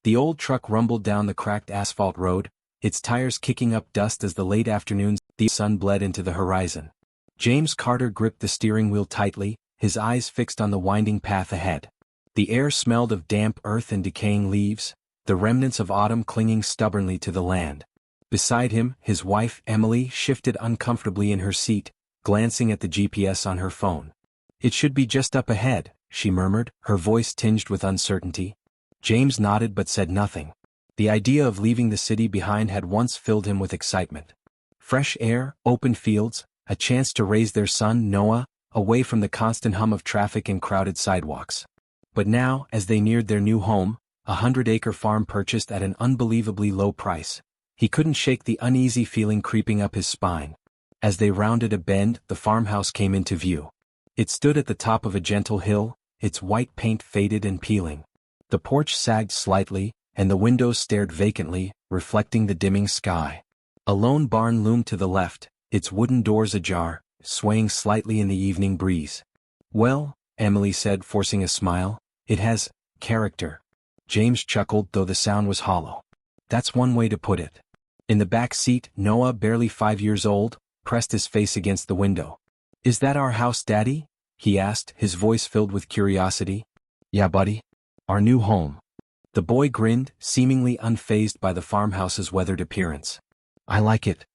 The old truck rumbled down the cracked asphalt road, its tires kicking up dust as the late afternoon sun bled into the horizon. James Carter gripped the steering wheel tightly, his eyes fixed on the winding path ahead. The air smelled of damp earth and decaying leaves, the remnants of autumn clinging stubbornly to the land. Beside him, his wife, Emily, shifted uncomfortably in her seat, glancing at the GPS on her phone. "It should be just up ahead," she murmured, her voice tinged with uncertainty. James nodded but said nothing. The idea of leaving the city behind had once filled him with excitement. Fresh air, open fields, a chance to raise their son, Noah, away from the constant hum of traffic and crowded sidewalks. But now, as they neared their new home, a 100-acre farm purchased at an unbelievably low price, he couldn't shake the uneasy feeling creeping up his spine. As they rounded a bend, the farmhouse came into view. It stood at the top of a gentle hill, its white paint faded and peeling. The porch sagged slightly, and the windows stared vacantly, reflecting the dimming sky. A lone barn loomed to the left, its wooden doors ajar, swaying slightly in the evening breeze. "Well," Emily said, forcing a smile, "it has character." James chuckled, though the sound was hollow. "That's one way to put it." In the back seat, Noah, barely 5 years old, pressed his face against the window. "Is that our house, Daddy?" he asked, his voice filled with curiosity. "Yeah, buddy. Our new home." The boy grinned, seemingly unfazed by the farmhouse's weathered appearance. "I like it."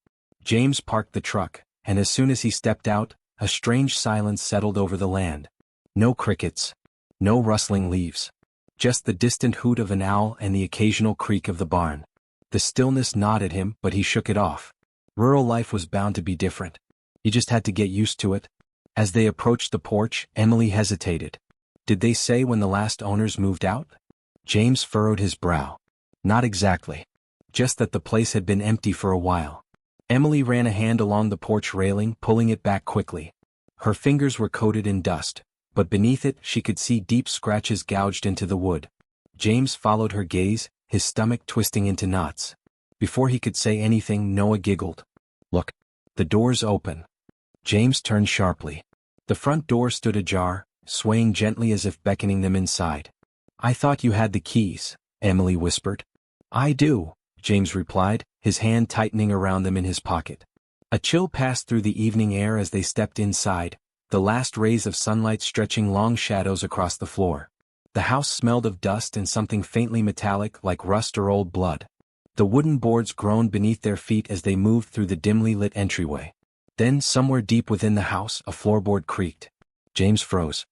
James parked the truck, and as soon as he stepped out, a strange silence settled over the land. No crickets. No rustling leaves. Just the distant hoot of an owl and the occasional creak of the barn. The stillness gnawed at him, but he shook it off. Rural life was bound to be different. He just had to get used to it. As they approached the porch, Emily hesitated. "Did they say when the last owners moved out?" James furrowed his brow. "Not exactly. Just that the place had been empty for a while." Emily ran a hand along the porch railing, pulling it back quickly. Her fingers were coated in dust, but beneath it she could see deep scratches gouged into the wood. James followed her gaze, his stomach twisting into knots. Before he could say anything, Noah giggled. "Look. The door's open." James turned sharply. The front door stood ajar, swaying gently as if beckoning them inside. "I thought you had the keys," Emily whispered. "I do," James replied, his hand tightening around them in his pocket. A chill passed through the evening air as they stepped inside, the last rays of sunlight stretching long shadows across the floor. The house smelled of dust and something faintly metallic like rust or old blood. The wooden boards groaned beneath their feet as they moved through the dimly lit entryway. Then, somewhere deep within the house, a floorboard creaked. James froze.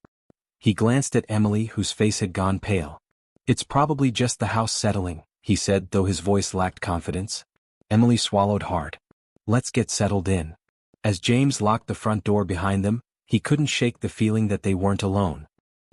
He glanced at Emily, whose face had gone pale. "It's probably just the house settling," he said, though his voice lacked confidence. Emily swallowed hard. "Let's get settled in." As James locked the front door behind them, he couldn't shake the feeling that they weren't alone.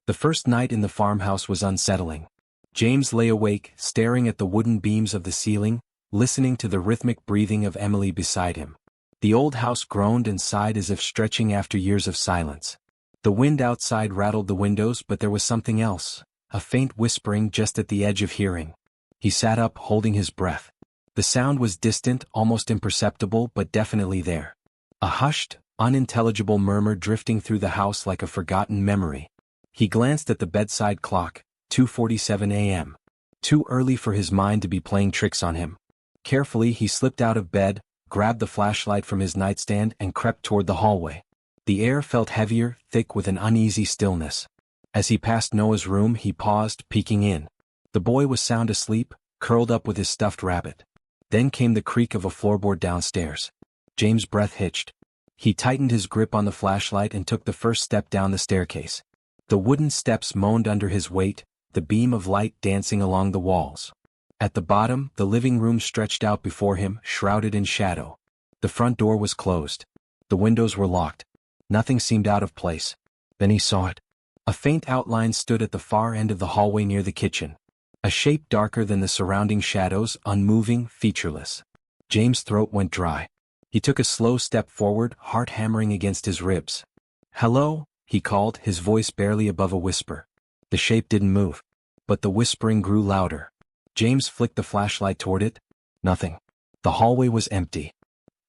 The first night in the farmhouse was unsettling. James lay awake, staring at the wooden beams of the ceiling, listening to the rhythmic breathing of Emily beside him. The old house groaned and sighed as if stretching after years of silence. The wind outside rattled the windows, but there was something else, a faint whispering just at the edge of hearing. He sat up, holding his breath. The sound was distant, almost imperceptible, but definitely there. A hushed, unintelligible murmur drifting through the house like a forgotten memory. He glanced at the bedside clock, 2:47 a.m. Too early for his mind to be playing tricks on him. Carefully he slipped out of bed, grabbed the flashlight from his nightstand and crept toward the hallway. The air felt heavier, thick with an uneasy stillness. As he passed Noah's room, he paused, peeking in. The boy was sound asleep, curled up with his stuffed rabbit. Then came the creak of a floorboard downstairs. James' breath hitched. He tightened his grip on the flashlight and took the first step down the staircase. The wooden steps moaned under his weight, the beam of light dancing along the walls. At the bottom, the living room stretched out before him, shrouded in shadow. The front door was closed. The windows were locked. Nothing seemed out of place. Then he saw it. A faint outline stood at the far end of the hallway near the kitchen. A shape darker than the surrounding shadows, unmoving, featureless. James' throat went dry. He took a slow step forward, heart hammering against his ribs. "Hello?" he called, his voice barely above a whisper. The shape didn't move. But the whispering grew louder. James flicked the flashlight toward it. Nothing. The hallway was empty.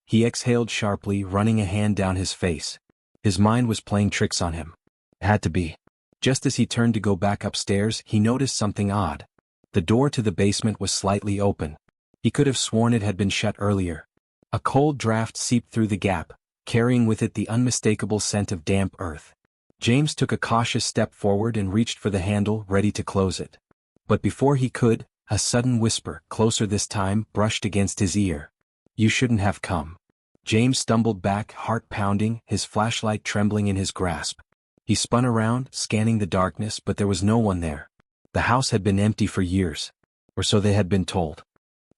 He exhaled sharply, running a hand down his face. His mind was playing tricks on him. It had to be. Just as he turned to go back upstairs, he noticed something odd. The door to the basement was slightly open. He could have sworn it had been shut earlier. A cold draft seeped through the gap, carrying with it the unmistakable scent of damp earth. James took a cautious step forward and reached for the handle, ready to close it. But before he could, a sudden whisper, closer this time, brushed against his ear. "You shouldn't have come." James stumbled back, heart pounding, his flashlight trembling in his grasp. He spun around, scanning the darkness, but there was no one there. The house had been empty for years. Or so they had been told.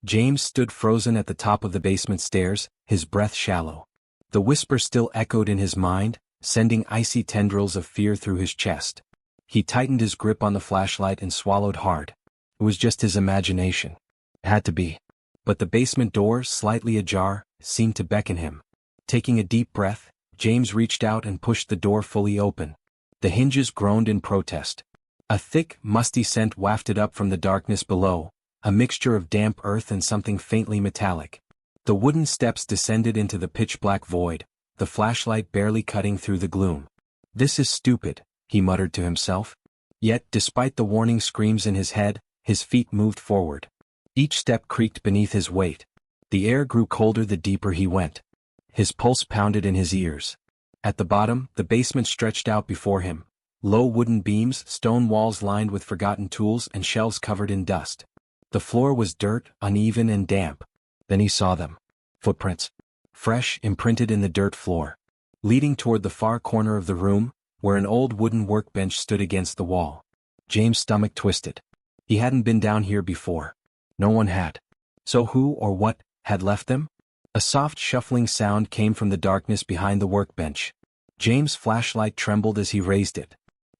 James stood frozen at the top of the basement stairs, his breath shallow. The whisper still echoed in his mind, sending icy tendrils of fear through his chest. He tightened his grip on the flashlight and swallowed hard. It was just his imagination. It had to be. But the basement door, slightly ajar, seemed to beckon him. Taking a deep breath, James reached out and pushed the door fully open. The hinges groaned in protest. A thick, musty scent wafted up from the darkness below, a mixture of damp earth and something faintly metallic. The wooden steps descended into the pitch-black void, the flashlight barely cutting through the gloom. "This is stupid," he muttered to himself. Yet, despite the warning screams in his head, his feet moved forward. Each step creaked beneath his weight. The air grew colder the deeper he went. His pulse pounded in his ears. At the bottom, the basement stretched out before him. Low wooden beams, stone walls lined with forgotten tools, and shelves covered in dust. The floor was dirt, uneven and damp. Then he saw them. Footprints. Fresh, imprinted in the dirt floor. Leading toward the far corner of the room, where an old wooden workbench stood against the wall. James' stomach twisted. He hadn't been down here before. No one had. So who or what had left them? A soft shuffling sound came from the darkness behind the workbench. James' flashlight trembled as he raised it.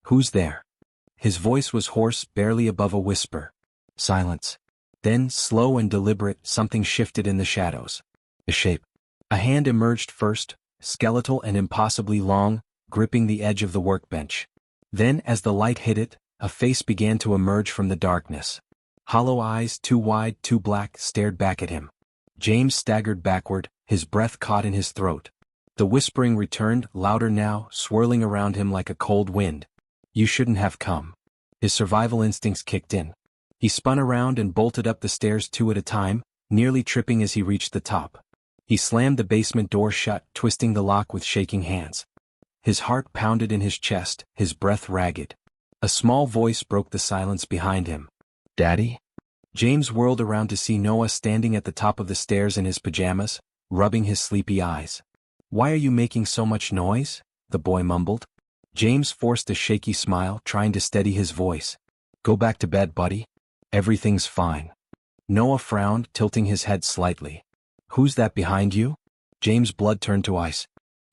"Who's there?" His voice was hoarse, barely above a whisper. Silence. Then, slow and deliberate, something shifted in the shadows. A shape. A hand emerged first, skeletal and impossibly long, gripping the edge of the workbench. Then, as the light hit it, a face began to emerge from the darkness. Hollow eyes, too wide, too black, stared back at him. James staggered backward, his breath caught in his throat. The whispering returned, louder now, swirling around him like a cold wind. "You shouldn't have come." His survival instincts kicked in. He spun around and bolted up the stairs two at a time, nearly tripping as he reached the top. He slammed the basement door shut, twisting the lock with shaking hands. His heart pounded in his chest, his breath ragged. A small voice broke the silence behind him. "Daddy?" James whirled around to see Noah standing at the top of the stairs in his pajamas, rubbing his sleepy eyes. "Why are you making so much noise?" the boy mumbled. James forced a shaky smile, trying to steady his voice. "Go back to bed, buddy. Everything's fine." Noah frowned, tilting his head slightly. "Who's that behind you?" James' blood turned to ice.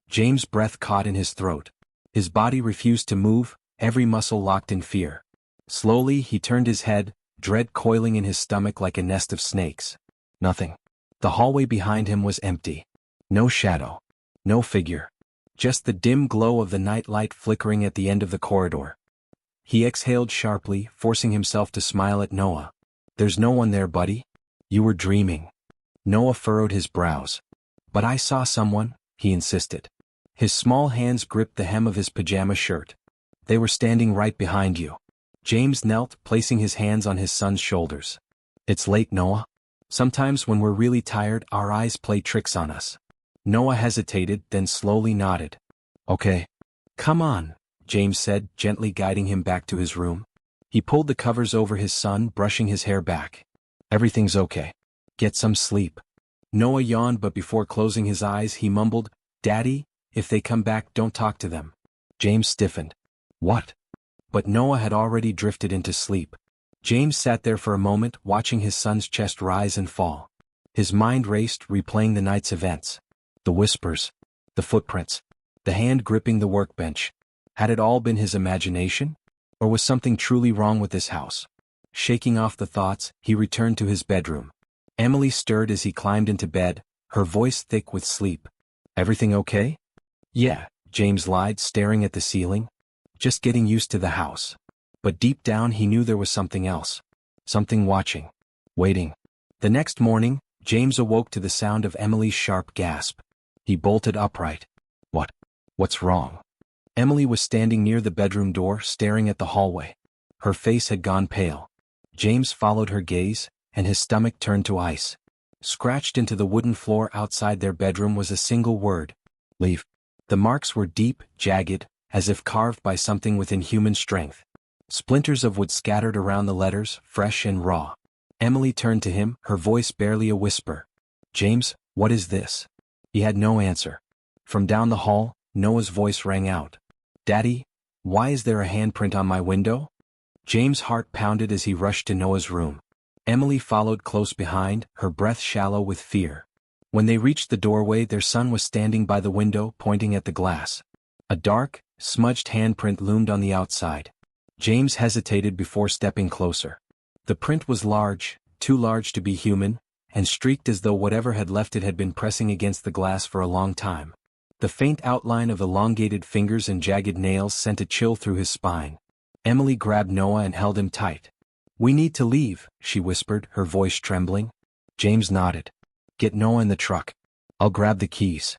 James' breath caught in his throat. His body refused to move, every muscle locked in fear. Slowly, he turned his head, dread coiling in his stomach like a nest of snakes. Nothing. The hallway behind him was empty. No shadow. No figure. Just the dim glow of the night light flickering at the end of the corridor. He exhaled sharply, forcing himself to smile at Noah. "There's no one there, buddy. You were dreaming." Noah furrowed his brows. "But I saw someone," he insisted. His small hands gripped the hem of his pajama shirt. "They were standing right behind you." James knelt, placing his hands on his son's shoulders. "It's late, Noah. Sometimes when we're really tired, our eyes play tricks on us." Noah hesitated, then slowly nodded. "Okay. Come on," James said, gently guiding him back to his room. He pulled the covers over his son, brushing his hair back. "Everything's okay. Get some sleep." Noah yawned, but before closing his eyes he mumbled, "Daddy, if they come back, don't talk to them." James stiffened. "What?" But Noah had already drifted into sleep. James sat there for a moment, watching his son's chest rise and fall. His mind raced, replaying the night's events. The whispers. The footprints. The hand gripping the workbench. Had it all been his imagination? Or was something truly wrong with this house? Shaking off the thoughts, he returned to his bedroom. Emily stirred as he climbed into bed, her voice thick with sleep. "Everything okay?" "Yeah," James lied, staring at the ceiling. "Just getting used to the house." But deep down he knew there was something else. Something watching. Waiting. The next morning, James awoke to the sound of Emily's sharp gasp. He bolted upright. What's wrong?" Emily was standing near the bedroom door, staring at the hallway. Her face had gone pale. James followed her gaze, and his stomach turned to ice. Scratched into the wooden floor outside their bedroom was a single word: leave. The marks were deep, jagged, as if carved by something with inhuman strength. Splinters of wood scattered around the letters, fresh and raw. Emily turned to him, her voice barely a whisper. "James, what is this?" He had no answer. From down the hall, Noah's voice rang out. "Daddy, why is there a handprint on my window?" James' heart pounded as he rushed to Noah's room. Emily followed close behind, her breath shallow with fear. When they reached the doorway, their son was standing by the window, pointing at the glass. A dark, smudged handprint loomed on the outside. James hesitated before stepping closer. The print was large, too large to be human, and streaked as though whatever had left it had been pressing against the glass for a long time. The faint outline of elongated fingers and jagged nails sent a chill through his spine. Emily grabbed Noah and held him tight. "We need to leave," she whispered, her voice trembling. James nodded. "Get Noah in the truck. I'll grab the keys."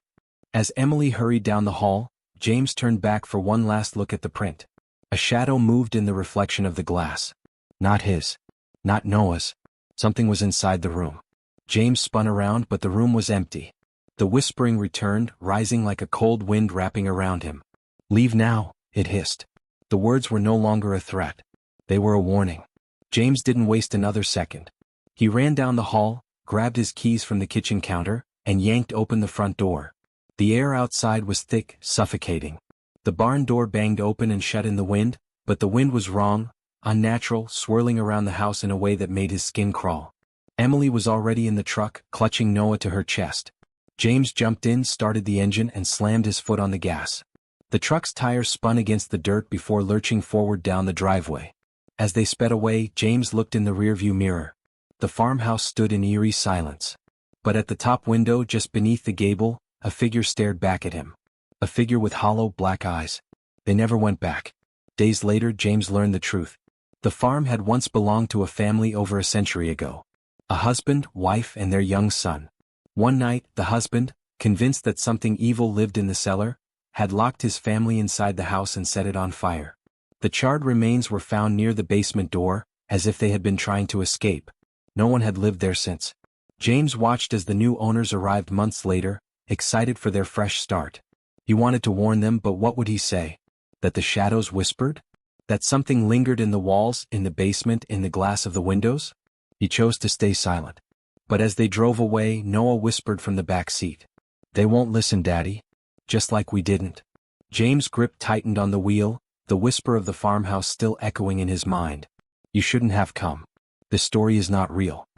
As Emily hurried down the hall, James turned back for one last look at the print. A shadow moved in the reflection of the glass. Not his. Not Noah's. Something was inside the room. James spun around, but the room was empty. The whispering returned, rising like a cold wind wrapping around him. "Leave now," it hissed. The words were no longer a threat. They were a warning. James didn't waste another second. He ran down the hall, grabbed his keys from the kitchen counter, and yanked open the front door. The air outside was thick, suffocating. The barn door banged open and shut in the wind, but the wind was wrong, unnatural, swirling around the house in a way that made his skin crawl. Emily was already in the truck, clutching Noah to her chest. James jumped in, started the engine, and slammed his foot on the gas. The truck's tires spun against the dirt before lurching forward down the driveway. As they sped away, James looked in the rearview mirror. The farmhouse stood in eerie silence. But at the top window, just beneath the gable, a figure stared back at him. A figure with hollow, black eyes. They never went back. Days later, James learned the truth. The farm had once belonged to a family over a century ago. A husband, wife, and their young son. One night, the husband, convinced that something evil lived in the cellar, had locked his family inside the house and set it on fire. The charred remains were found near the basement door, as if they had been trying to escape. No one had lived there since. James watched as the new owners arrived months later, excited for their fresh start. He wanted to warn them, but what would he say? That the shadows whispered? That something lingered in the walls, in the basement, in the glass of the windows? He chose to stay silent. But as they drove away, Noah whispered from the back seat. "They won't listen, Daddy. Just like we didn't." James' grip tightened on the wheel, the whisper of the farmhouse still echoing in his mind. "You shouldn't have come. This story is not real."